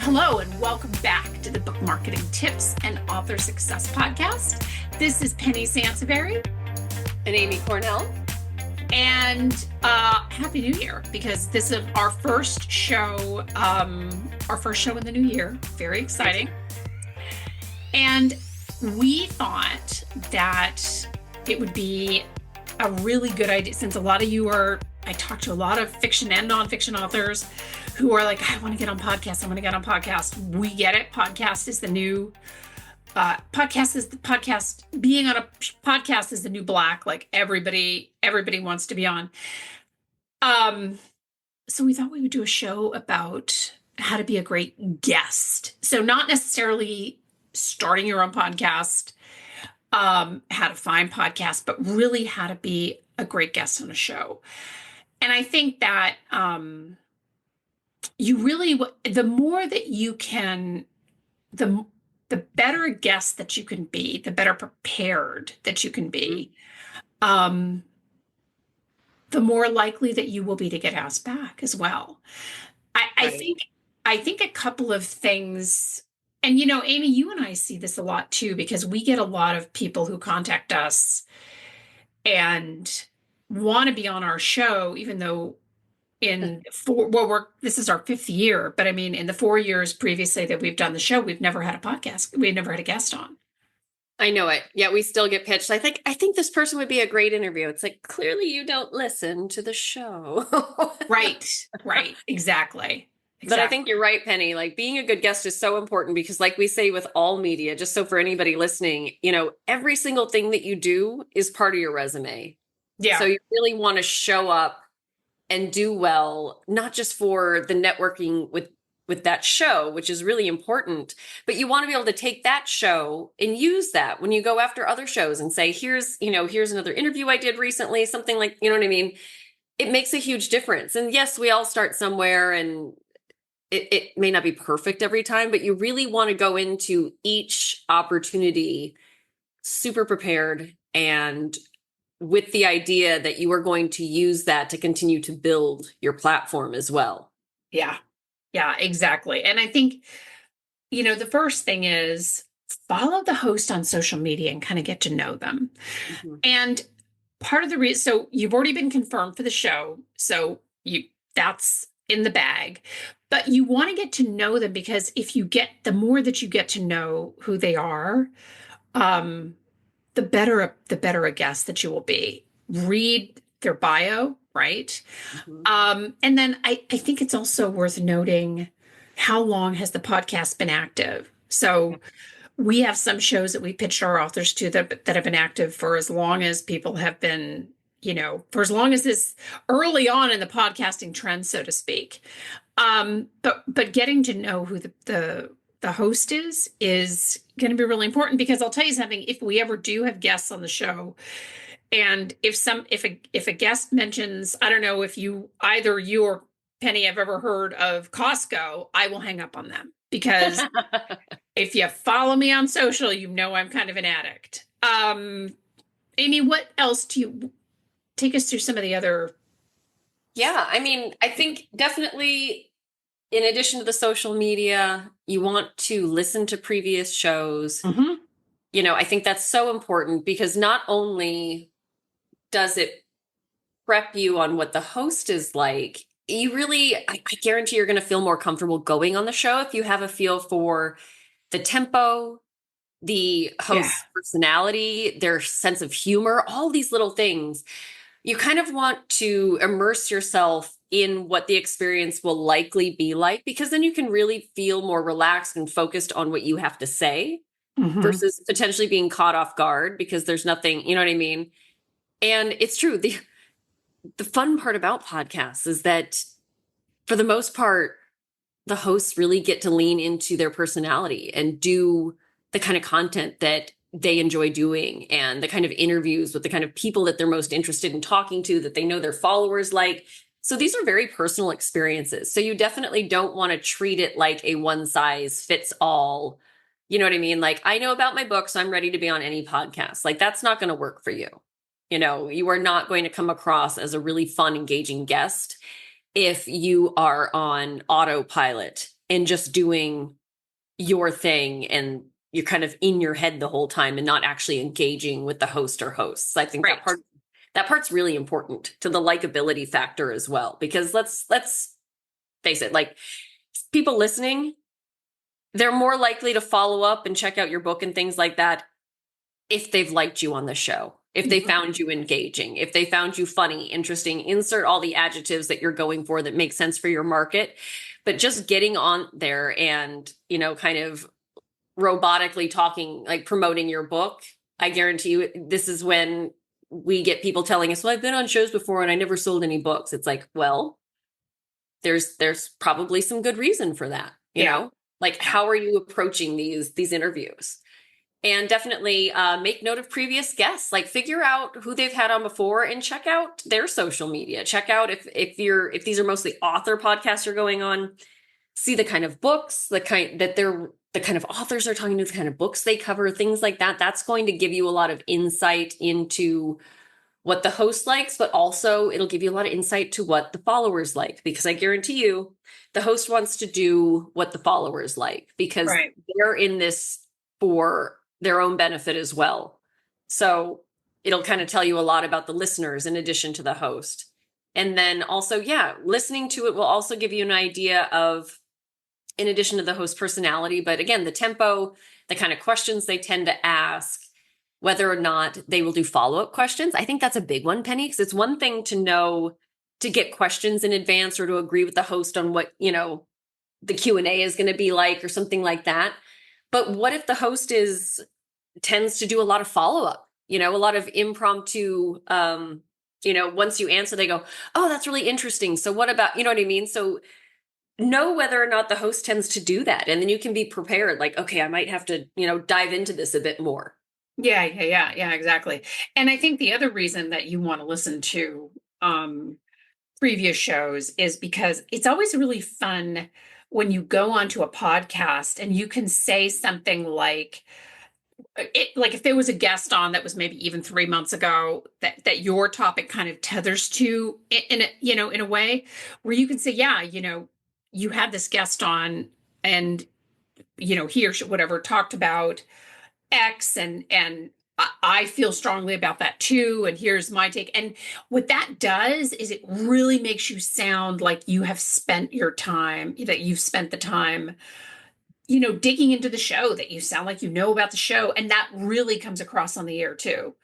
Hello, and welcome back to the Book Marketing Tips and Author Success Podcast. This is Penny Sansaberry. And Amy Cornell. And Happy New Year, because this is our first show in the new year. Very exciting. And we thought that it would be a really good idea, since I talked to a lot of fiction and nonfiction authors who are like, I want to get on podcasts. I want to get on podcasts. We get it. Podcast is the new being on a podcast is the new black. Like everybody wants to be on. So we thought we would do a show about how to be a great guest. So not necessarily starting your own podcast, how to find podcasts, but really how to be a great guest on a show. And I think that the more that you can, the better a guest that you can be, the better prepared that you can be, the more likely that you will be to get asked back as well. I think a couple of things, and Amy, you and I see this a lot too, because we get a lot of people who contact us and want to be on our show, even though this is our 5th year, but I mean, in the 4 years previously that we've done the show, we've never had a podcast. We've never had a guest on. I know it. Yeah, we still get pitched. I think this person would be a great interview. It's like, clearly you don't listen to the show. Right. Exactly. But I think you're right, Penny. Like, being a good guest is so important because, like we say with all media, just so for anybody listening, every single thing that you do is part of your resume. Yeah. So you really want to show up and do well, not just for the networking with that show, which is really important, but you want to be able to take that show and use that when you go after other shows and say, here's another interview I did recently, something like, you know what I mean? It makes a huge difference. And yes, we all start somewhere and it may not be perfect every time, but you really want to go into each opportunity super prepared and with the idea that you are going to use that to continue to build your platform as well. Yeah, exactly. And I think, the first thing is follow the host on social media and kind of get to know them. Mm-hmm. And part of the reason, so you've already been confirmed for the show. So that's in the bag, but you want to get to know them, because the more that you get to know who they are, the better a guest that you will be. Read their bio, right? Mm-hmm. And then I think it's also worth noting, how long has the podcast been active? So we have some shows that we pitched our authors to that have been active for as long as people have been, for as long as this early on in the podcasting trend, so to speak. But getting to know who the host is going to be really important, because I'll tell you something, if we ever do have guests on the show, and if a guest mentions, I don't know if either you or Penny have ever heard of Costco, I will hang up on them, because if you follow me on social, I'm kind of an addict. Amy, what else do you take us through some of the other? Yeah, I mean, I think definitely, in addition to the social media, you want to listen to previous shows. Mm-hmm. I think that's so important, because not only does it prep you on what the host is like, I guarantee you're going to feel more comfortable going on the show if you have a feel for the tempo, the host's personality, their sense of humor, all these little things. You kind of want to immerse yourself in what the experience will likely be like, because then you can really feel more relaxed and focused on what you have to say, mm-hmm. versus potentially being caught off guard because there's nothing, you know what I mean? And it's true. The fun part about podcasts is that, for the most part, the hosts really get to lean into their personality and do the kind of content that they enjoy doing, and the kind of interviews with the kind of people that they're most interested in talking to, that they know their followers like. So these are very personal experiences. So you definitely don't want to treat it like a one size fits all. You know what I mean? Like, I know about my book, so I'm ready to be on any podcast. Like, that's not going to work for you. You are not going to come across as a really fun, engaging guest if you are on autopilot and just doing your thing, and you're kind of in your head the whole time and not actually engaging with the host or hosts. I think Right. that part's really important to the likability factor as well, because let's face it, like, people listening, they're more likely to follow up and check out your book and things like that if they've liked you on the show, if they found you engaging, if they found you funny, interesting, insert all the adjectives that you're going for that make sense for your market. But just getting on there and, kind of robotically talking, like promoting your book, I guarantee you this is when we get people telling us, well, I've been on shows before and I never sold any books. It's like, well, there's probably some good reason for that, like, how are you approaching these interviews? And definitely make note of previous guests, like figure out who they've had on before and check out their social media. Check out if these are mostly author podcasts you're going on, see the kind of books, the kind of authors they're talking to, the kind of books they cover, things like that. That's going to give you a lot of insight into what the host likes, but also it'll give you a lot of insight to what the followers like, because I guarantee you the host wants to do what the followers like, because they're in this for their own benefit as well. So it'll kind of tell you a lot about the listeners in addition to the host. And then also, listening to it will also give you an idea of, in addition to the host personality, but again, the tempo, the kind of questions they tend to ask, whether or not they will do follow-up questions. I think that's a big one, Penny, because it's one thing to know, to get questions in advance or to agree with the host on what, the Q&A is going to be like or something like that. But what if the host tends to do a lot of follow-up, a lot of impromptu, once you answer, they go, oh, that's really interesting. So what about, you know what I mean? So know whether or not the host tends to do that. And then you can be prepared, like, okay, I might have to, dive into this a bit more. Yeah, exactly. And I think the other reason that you want to listen to previous shows is because it's always really fun when you go onto a podcast and you can say something like if there was a guest on that was maybe even 3 months ago that your topic kind of tethers to in a way where you can say, you had this guest on and he or she, whatever, talked about X and I feel strongly about that too. And here's my take. And what that does is it really makes you sound like you have spent your time, that you've spent the time, digging into the show, that you sound like you know about the show. And that really comes across on the air too.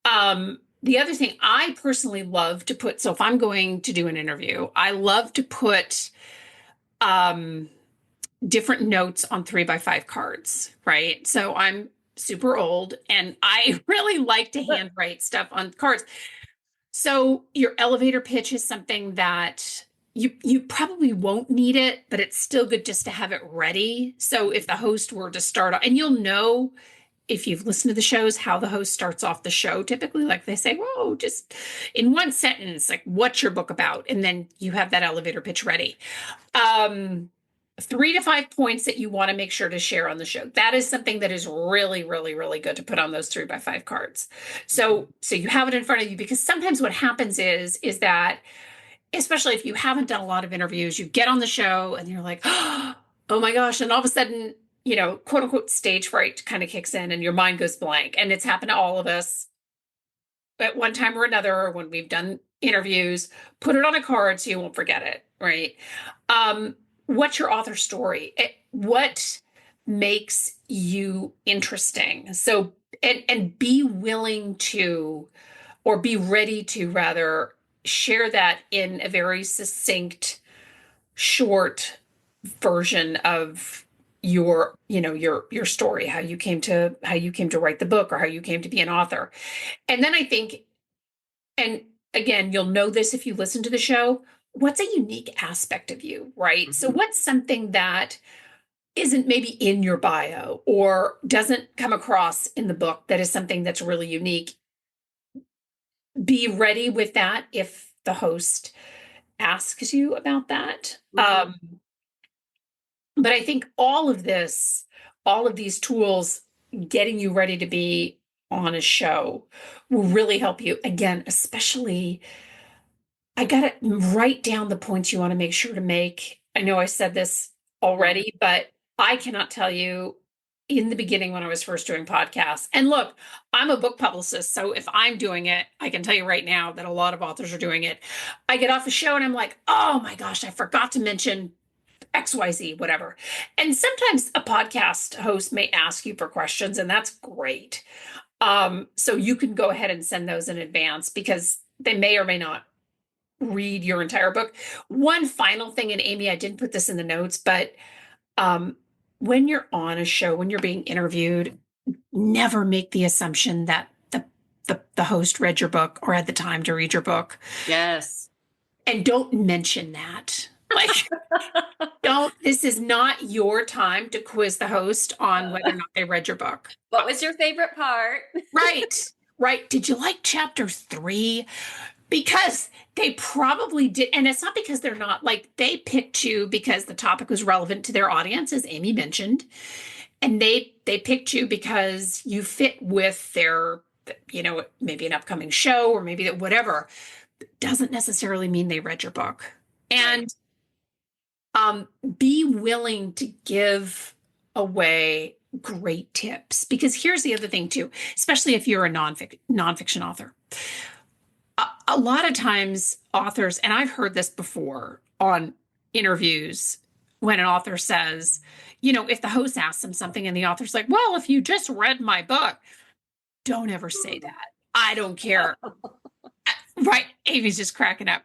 The other thing I personally love to put, so if I'm going to do an interview, I love to put different notes on 3x5 cards, right? So I'm super old and I really like to handwrite stuff on cards. So your elevator pitch is something that you probably won't need it, but it's still good just to have it ready. So if the host were to start off, and you'll know if you've listened to the shows how the host starts off the show, typically, like they say, whoa, just in one sentence, like, what's your book about? And then you have that elevator pitch ready. 3 to 5 points that you want to make sure to share on the show. That is something that is really, really, really good to put on those 3x5 cards. So you have it in front of you, because sometimes what happens is that, especially if you haven't done a lot of interviews, you get on the show and you're like, oh my gosh. And all of a sudden, quote unquote, stage fright kind of kicks in and your mind goes blank. And it's happened to all of us at one time or another when we've done interviews. Put it on a card so you won't forget it, right? What's your author story? What makes you interesting? So, and be willing to, or be ready to rather, share that in a very succinct, short version of your story, how you came to write the book, or how you came to be an author. And then I think, and again, you'll know this if you listen to the show, what's a unique aspect of you, right? Mm-hmm. So what's something that isn't maybe in your bio or doesn't come across in the book that is something that's really unique? Be ready with that if the host asks you about that. Mm-hmm. But I think all of these tools, getting you ready to be on a show, will really help you. Again, especially, I got to write down the points you want to make sure to make. I know I said this already, but I cannot tell you in the beginning when I was first doing podcasts. And look, I'm a book publicist, so if I'm doing it, I can tell you right now that a lot of authors are doing it. I get off a show and I'm like, oh my gosh, I forgot to mention XYZ, whatever. And sometimes a podcast host may ask you for questions, and that's great. So you can go ahead and send those in advance because they may or may not read your entire book. One final thing, and Amy, I didn't put this in the notes, but when you're on a show, when you're being interviewed, never make the assumption that the host read your book or had the time to read your book. Yes. And don't mention that. Like, this is not your time to quiz the host on whether or not they read your book. What was your favorite part? Right. Did you like chapter 3? Because they probably did. And it's not because they're not, like, they picked you because the topic was relevant to their audience, as Amy mentioned. And they picked you because you fit with their, maybe an upcoming show or maybe whatever. Doesn't necessarily mean they read your book. And be willing to give away great tips, because here's the other thing too, especially if you're a nonfiction author. A lot of times authors, and I've heard this before on interviews, when an author says, if the host asks them something and the author's like, well, if you just read my book, don't ever say that. I don't care. Right. Amy's just cracking up.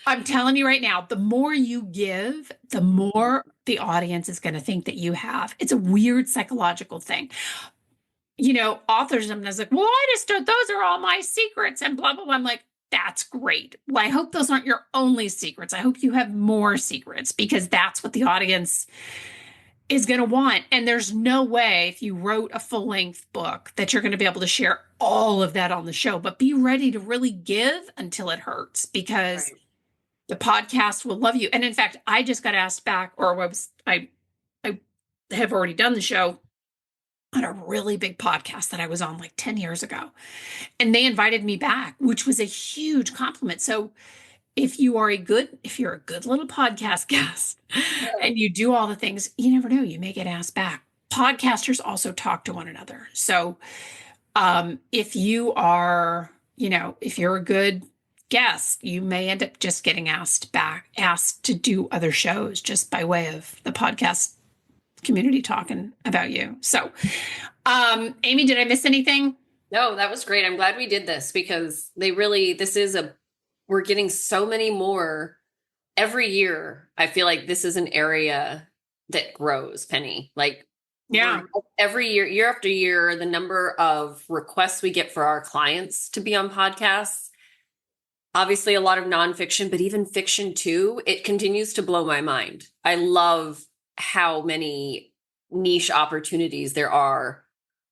I'm telling you right now, the more you give, the more the audience is going to think that you have. It's a weird psychological thing. Authors sometimes like, well, I just those are all my secrets and blah, blah, blah. I'm like, that's great. Well, I hope those aren't your only secrets. I hope you have more secrets, because that's what the audience is going to want. And there's no way, if you wrote a full-length book, that you're going to be able to share all of that on the show. But be ready to really give until it hurts, because the podcast will love you. And in fact, I just got asked back, or I have already done the show on a really big podcast that I was on like 10 years ago. And they invited me back, which was a huge compliment. So if you're a good little podcast guest and you do all the things, you never know, you may get asked back. Podcasters also talk to one another. So if you are, if you're a good guest, you may end up just getting asked to do other shows just by way of the podcast community talking about you. So, Amy, did I miss anything? No, that was great. I'm glad we did this, because we're getting so many more every year. I feel like this is an area that grows, Penny. Like, every year after year, the number of requests we get for our clients to be on podcasts, obviously a lot of nonfiction, but even fiction too, it continues to blow my mind. I love how many niche opportunities there are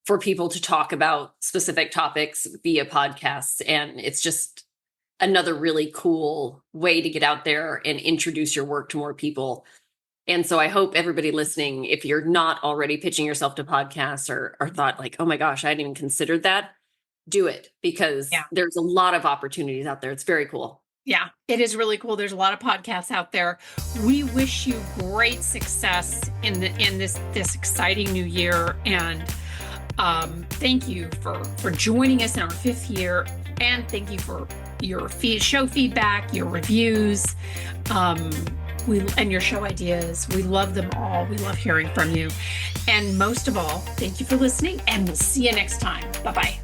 for people to talk about specific topics via podcasts. And it's just another really cool way to get out there and introduce your work to more people. And so I hope everybody listening, if you're not already pitching yourself to podcasts or thought like, oh my gosh, I hadn't even considered that, do it, because there's a lot of opportunities out there. It's very cool. Yeah, it is really cool. There's a lot of podcasts out there. We wish you great success in this exciting new year. And thank you for joining us in our 5th year. And thank you for your show feedback, your reviews, and your show ideas. We love them all. We love hearing from you. And most of all, thank you for listening, and we'll see you next time. Bye-bye.